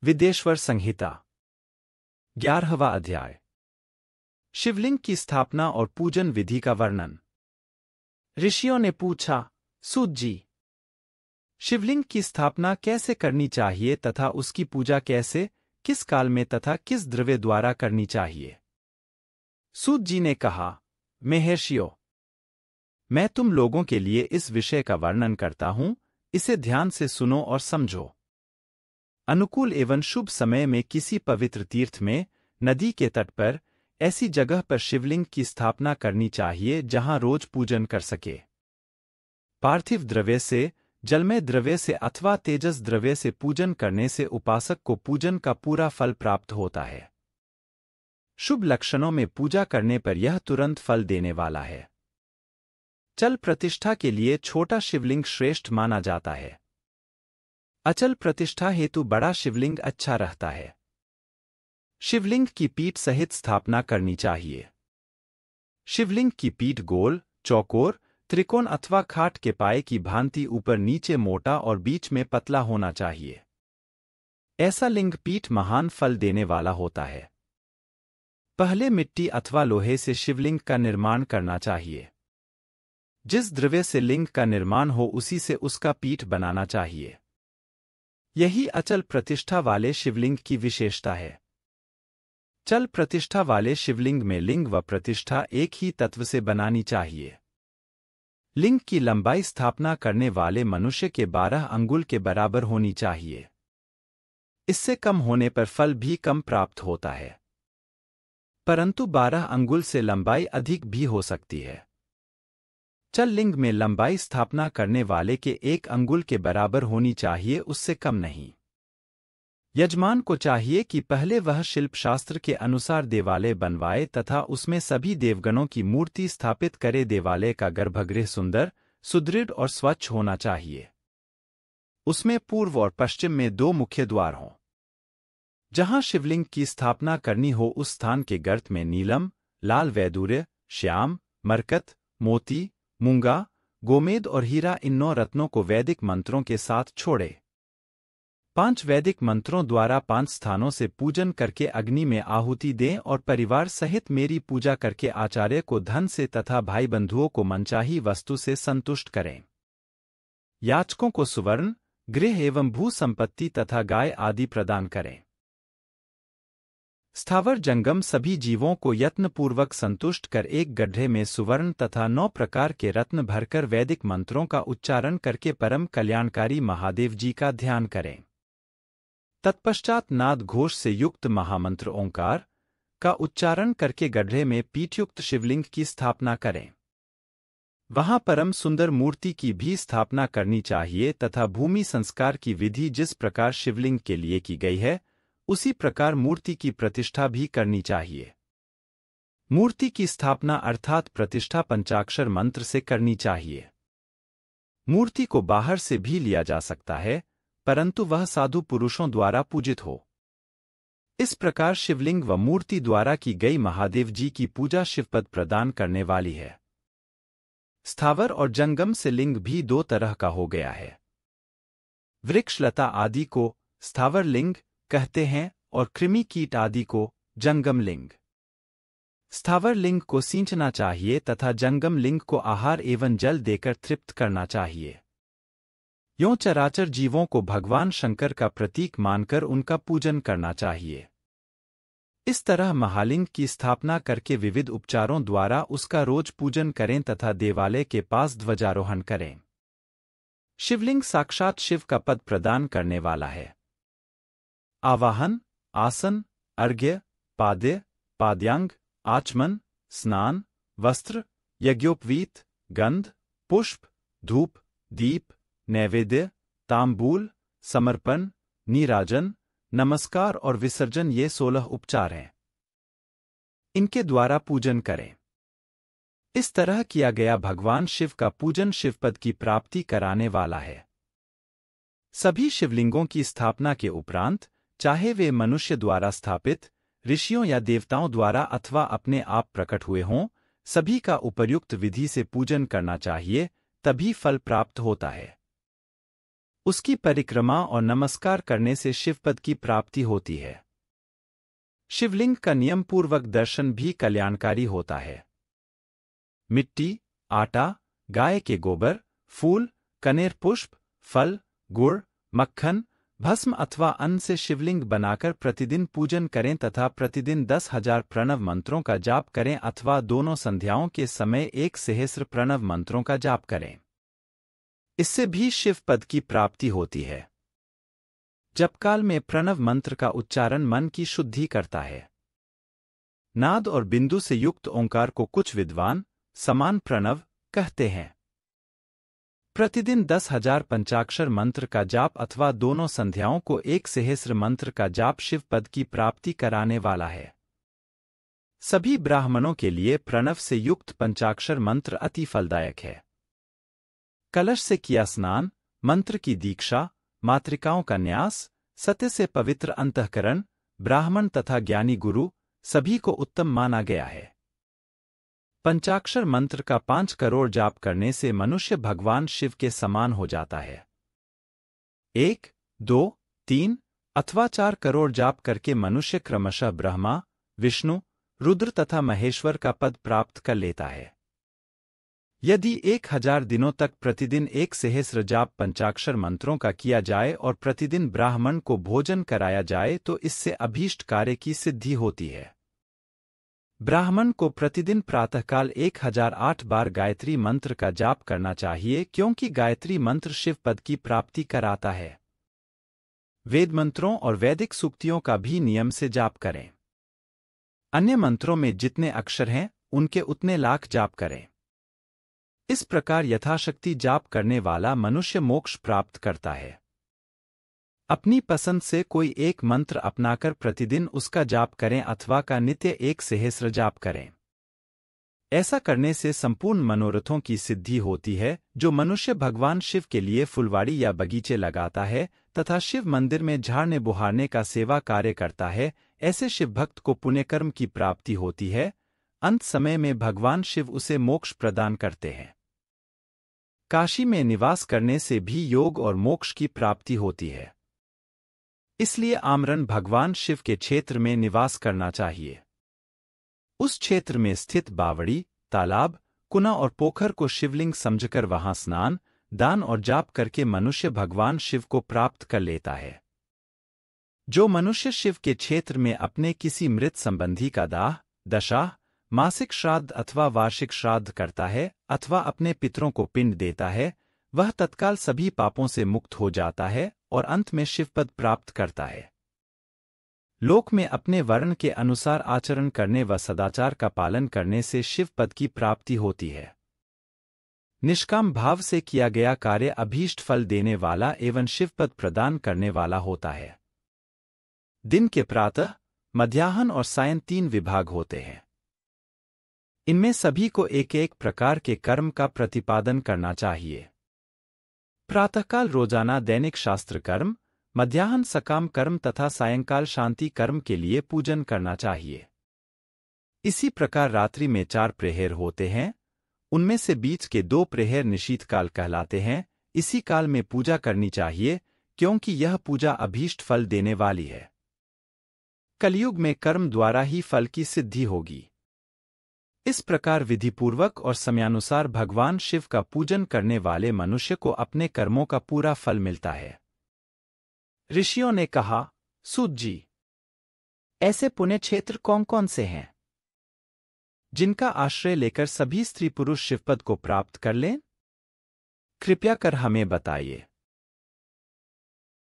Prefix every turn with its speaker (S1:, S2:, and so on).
S1: विदेश्वर संहिता 11वां अध्याय। शिवलिंग की स्थापना और पूजन विधि का वर्णन। ऋषियों ने पूछा, सूत जी, शिवलिंग की स्थापना कैसे करनी चाहिए तथा उसकी पूजा कैसे, किस काल में तथा किस द्रव्य द्वारा करनी चाहिए? सूत जी ने कहा, महर्षियों, मैं तुम लोगों के लिए इस विषय का वर्णन करता हूं, इसे ध्यान से सुनो और समझो। अनुकूल एवं शुभ समय में किसी पवित्र तीर्थ में, नदी के तट पर, ऐसी जगह पर शिवलिंग की स्थापना करनी चाहिए जहां रोज पूजन कर सके। पार्थिव द्रव्य से, जलमय द्रव्य से अथवा तेजस द्रव्य से पूजन करने से उपासक को पूजन का पूरा फल प्राप्त होता है। शुभ लक्षणों में पूजा करने पर यह तुरंत फल देने वाला है। चल प्रतिष्ठा के लिए छोटा शिवलिंग श्रेष्ठ माना जाता है। अचल प्रतिष्ठा हेतु बड़ा शिवलिंग अच्छा रहता है। शिवलिंग की पीठ सहित स्थापना करनी चाहिए। शिवलिंग की पीठ गोल, चौकोर, त्रिकोण अथवा खाट के पाए की भांति ऊपर नीचे मोटा और बीच में पतला होना चाहिए। ऐसा लिंग पीठ महान फल देने वाला होता है। पहले मिट्टी अथवा लोहे से शिवलिंग का निर्माण करना चाहिए। जिस द्रव्य से लिंग का निर्माण हो उसी से उसका पीठ बनाना चाहिए। यही अचल प्रतिष्ठा वाले शिवलिंग की विशेषता है। चल प्रतिष्ठा वाले शिवलिंग में लिंग व प्रतिष्ठा एक ही तत्व से बनानी चाहिए। लिंग की लंबाई स्थापना करने वाले मनुष्य के 12 अंगुल के बराबर होनी चाहिए। इससे कम होने पर फल भी कम प्राप्त होता है, परंतु 12 अंगुल से लंबाई अधिक भी हो सकती है। चल लिंग में लंबाई स्थापना करने वाले के 1 अंगुल के बराबर होनी चाहिए, उससे कम नहीं। यजमान को चाहिए कि पहले वह शिल्पशास्त्र के अनुसार देवालय बनवाए तथा उसमें सभी देवगणों की मूर्ति स्थापित करे। देवालय का गर्भगृह सुंदर, सुदृढ़ और स्वच्छ होना चाहिए। उसमें पूर्व और पश्चिम में 2 मुख्य द्वार हों। जहां शिवलिंग की स्थापना करनी हो उस स्थान के गर्त में नीलम, लाल वैदूर्य, श्याम, मरकत, मोती, मूंगा, गोमेद और हीरा इन 9 रत्नों को वैदिक मंत्रों के साथ छोड़े। 5 वैदिक मंत्रों द्वारा 5 स्थानों से पूजन करके अग्नि में आहुति दें और परिवार सहित मेरी पूजा करके आचार्य को धन से तथा भाई बंधुओं को मनचाही वस्तु से संतुष्ट करें। याचकों को सुवर्ण, गृह एवं भू संपत्ति तथा गाय आदि प्रदान करें। स्थावर जंगम सभी जीवों को यत्नपूर्वक संतुष्ट कर एक गड्ढे में सुवर्ण तथा 9 प्रकार के रत्न भरकर वैदिक मंत्रों का उच्चारण करके परम कल्याणकारी महादेव जी का ध्यान करें। तत्पश्चात नाद घोष से युक्त महामंत्र ओंकार का उच्चारण करके गड्ढे में पीठयुक्त शिवलिंग की स्थापना करें। वहां परम सुंदर मूर्ति की भी स्थापना करनी चाहिए तथा भूमि संस्कार की विधि जिस प्रकार शिवलिंग के लिए की गई है उसी प्रकार मूर्ति की प्रतिष्ठा भी करनी चाहिए। मूर्ति की स्थापना अर्थात प्रतिष्ठा पंचाक्षर मंत्र से करनी चाहिए। मूर्ति को बाहर से भी लिया जा सकता है, परंतु वह साधु पुरुषों द्वारा पूजित हो। इस प्रकार शिवलिंग व मूर्ति द्वारा की गई महादेव जी की पूजा शिवपद प्रदान करने वाली है। स्थावर और जंगम से लिंग भी 2 तरह का हो गया है। वृक्ष लता आदि को स्थावर लिंग कहते हैं और कृमि कीट आदि को जंगम लिंग। स्थावर लिंग को सींचना चाहिए तथा जंगम लिंग को आहार एवं जल देकर तृप्त करना चाहिए। यों चराचर जीवों को भगवान शंकर का प्रतीक मानकर उनका पूजन करना चाहिए। इस तरह महालिंग की स्थापना करके विविध उपचारों द्वारा उसका रोज पूजन करें तथा देवालय के पास ध्वजारोहण करें। शिवलिंग साक्षात शिव का पद प्रदान करने वाला है। आवाहन, आसन, अर्घ्य, पाद्य, पाद्यांग, आचमन, स्नान, वस्त्र, यज्ञोपवीत, गंध, पुष्प, धूप, दीप, नैवेद्य, तांबूल, समर्पण, नीराजन, नमस्कार और विसर्जन ये 16 उपचार हैं। इनके द्वारा पूजन करें। इस तरह किया गया भगवान शिव का पूजन शिवपद की प्राप्ति कराने वाला है। सभी शिवलिंगों की स्थापना के उपरांत, चाहे वे मनुष्य द्वारा स्थापित, ऋषियों या देवताओं द्वारा अथवा अपने आप प्रकट हुए हों, सभी का उपर्युक्त विधि से पूजन करना चाहिए, तभी फल प्राप्त होता है। उसकी परिक्रमा और नमस्कार करने से शिवपद की प्राप्ति होती है। शिवलिंग का नियमपूर्वक दर्शन भी कल्याणकारी होता है। मिट्टी, आटा, गाय के गोबर, फूल, कनेर पुष्प, फल, गुड़, मक्खन, भस्म अथवा अन्न से शिवलिंग बनाकर प्रतिदिन पूजन करें तथा प्रतिदिन 10,000 प्रणव मंत्रों का जाप करें अथवा दोनों संध्याओं के समय 1 सहस्र प्रणव मंत्रों का जाप करें। इससे भी शिवपद की प्राप्ति होती है। जपकाल में प्रणव मंत्र का उच्चारण मन की शुद्धि करता है। नाद और बिंदु से युक्त ओंकार को कुछ विद्वान समान प्रणव कहते हैं। प्रतिदिन 10,000 पंचाक्षर मंत्र का जाप अथवा दोनों संध्याओं को 1 सहस्र मंत्र का जाप शिवपद की प्राप्ति कराने वाला है। सभी ब्राह्मणों के लिए प्रणव से युक्त पंचाक्षर मंत्र अति फलदायक है। कलश से किया स्नान, मंत्र की दीक्षा, मातृकाओं का न्यास, सत्य से पवित्र अंतःकरण, ब्राह्मण तथा ज्ञानी गुरु सभी को उत्तम माना गया है। पंचाक्षर मंत्र का 5 करोड़ जाप करने से मनुष्य भगवान शिव के समान हो जाता है। 1, 2, 3 अथवा 4 करोड़ जाप करके मनुष्य क्रमशः ब्रह्मा, विष्णु, रुद्र तथा महेश्वर का पद प्राप्त कर लेता है। यदि 1000 दिनों तक प्रतिदिन 1 सहस्र जाप पंचाक्षर मंत्रों का किया जाए और प्रतिदिन ब्राह्मण को भोजन कराया जाए तो इससे अभीष्ट कार्य की सिद्धि होती है। ब्राह्मण को प्रतिदिन प्रातःकाल 1008 बार गायत्री मंत्र का जाप करना चाहिए क्योंकि गायत्री मंत्र शिवपद की प्राप्ति कराता है। वेद मंत्रों और वैदिक सूक्तियों का भी नियम से जाप करें। अन्य मंत्रों में जितने अक्षर हैं उनके उतने लाख जाप करें। इस प्रकार यथाशक्ति जाप करने वाला मनुष्य मोक्ष प्राप्त करता है। अपनी पसंद से कोई एक मंत्र अपनाकर प्रतिदिन उसका जाप करें अथवा का नित्य 1 सहस्र जाप करें। ऐसा करने से संपूर्ण मनोरथों की सिद्धि होती है। जो मनुष्य भगवान शिव के लिए फुलवाड़ी या बगीचे लगाता है तथा शिव मंदिर में झाड़ने बुहारने का सेवा कार्य करता है, ऐसे शिवभक्त को पुण्यकर्म की प्राप्ति होती है। अंत समय में भगवान शिव उसे मोक्ष प्रदान करते हैं। काशी में निवास करने से भी योग और मोक्ष की प्राप्ति होती है। इसलिए आमरण भगवान शिव के क्षेत्र में निवास करना चाहिए। उस क्षेत्र में स्थित बावड़ी, तालाब, कुआं और पोखर को शिवलिंग समझकर वहां स्नान, दान और जाप करके मनुष्य भगवान शिव को प्राप्त कर लेता है। जो मनुष्य शिव के क्षेत्र में अपने किसी मृत संबंधी का दाह, दशाह, मासिक श्राद्ध अथवा वार्षिक श्राद्ध करता है अथवा अपने पितरों को पिंड देता है, वह तत्काल सभी पापों से मुक्त हो जाता है और अंत में शिवपद प्राप्त करता है। लोक में अपने वर्ण के अनुसार आचरण करने व सदाचार का पालन करने से शिवपद की प्राप्ति होती है। निष्काम भाव से किया गया कार्य अभीष्ट फल देने वाला एवं शिवपद प्रदान करने वाला होता है। दिन के प्रातः, मध्याह्न और सायं 3 विभाग होते हैं। इनमें सभी को एक एक प्रकार के कर्म का प्रतिपादन करना चाहिए। प्रातःकाल रोजाना दैनिक शास्त्र कर्म, मध्याह्न सकाम कर्म तथा सायंकाल शांति कर्म के लिए पूजन करना चाहिए। इसी प्रकार रात्रि में 4 प्रहर होते हैं। उनमें से बीच के 2 प्रहर निशीथकाल कहलाते हैं। इसी काल में पूजा करनी चाहिए क्योंकि यह पूजा अभीष्ट फल देने वाली है। कलयुग में कर्म द्वारा ही फल की सिद्धि होगी। इस प्रकार विधिपूर्वक और समयानुसार भगवान शिव का पूजन करने वाले मनुष्य को अपने कर्मों का पूरा फल मिलता है। ऋषियों ने कहा, सूत जी, ऐसे पुण्य क्षेत्र कौन कौन से हैं जिनका आश्रय लेकर सभी स्त्री पुरुष शिवपद को प्राप्त कर लें? कृपया कर हमें बताइए।